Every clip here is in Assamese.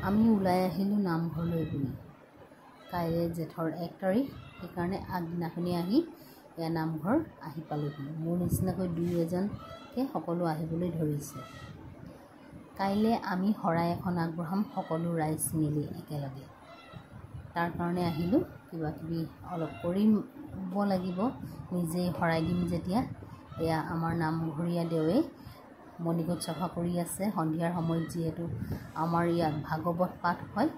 আমি ওলাই আহিলোঁ নামঘৰলৈ বুলি। কাইলৈ জেঠৰ 1 তাৰিখ, সেইকাৰণে আগদিনাখনি আহি এয়া নামঘৰ আহি পালোহি। মোৰ নিচিনাকৈ 2-এজনকৈ সকলো আহিবলৈ ধৰিছে। কাইলৈ আমি শৰাই এখন আগবঢ়াম সকলো ৰাইজ মিলি একেলগে। তাৰ কাৰণে আহিলোঁ। কিবা কিবি অলপ কৰিব লাগিব, নিজেই শৰাই দিম যেতিয়া। এয়া আমাৰ নামঘৰীয়া দেৱে মণিকোট চাফা কৰি আছে। সন্ধিয়াৰ সময়ত যিহেতু আমাৰ ইয়াত ভাগৱত পাঠ হয়,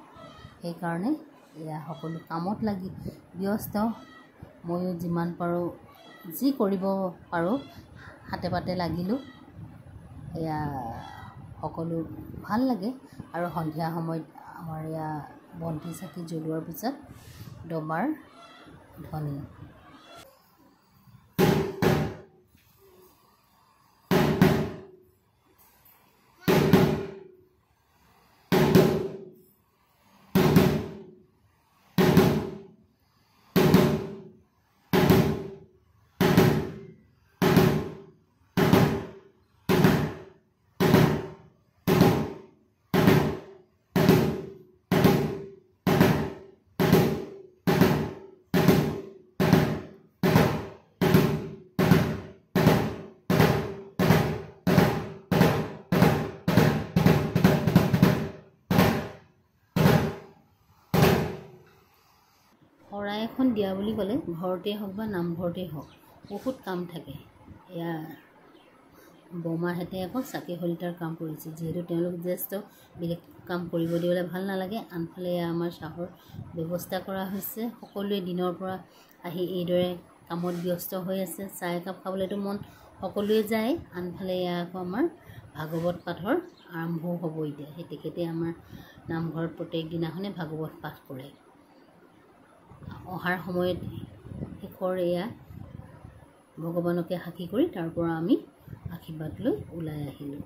সেইকাৰণে এয়া সকলো কামত লাগি ব্যস্ত। ময়ো যিমান পাৰোঁ, যি কৰিব পাৰোঁ হাতে পাতে লাগিলোঁ। এয়া সকলো ভাল লাগে। আৰু সন্ধিয়া সময়ত আমাৰ এয়া বন্তি চাকি জ্বলোৱাৰ পিছত ডবাৰ ধ্বনি। শৰাই এখন দিয়া বুলি ক'লে ঘৰতেই হওক বা নামঘৰতেই হওক বহুত কাম থাকে। এয়া বৰমাহঁতে আকৌ চাকি সলিতাৰ কাম কৰিছে। যিহেতু তেওঁলোক জ্যেষ্ঠ, বেলেগ কাম কৰিব দিবলৈ ভাল নালাগে। আনফালে এয়া আমাৰ চাহৰ ব্যৱস্থা কৰা হৈছে। সকলোৱে দিনৰ পৰা আহি এইদৰে কামত ব্যস্ত হৈ আছে। চাহ একাপ খাবলৈতো মন সকলোৱে যায়। আনফালে এয়া আকৌ আমাৰ ভাগৱত পাঠৰ আৰম্ভও হ'ব এতিয়া। সেই তেখেতে আমাৰ নামঘৰত প্ৰত্যেক দিনাখনে ভাগৱত পাঠ কৰে। অহাৰ সময়ত শেষৰ এয়া ভগৱানকে সাক্ষী কৰি তাৰ পৰা আমি আশীৰ্বাদ লৈ ওলাই আহিলোঁ।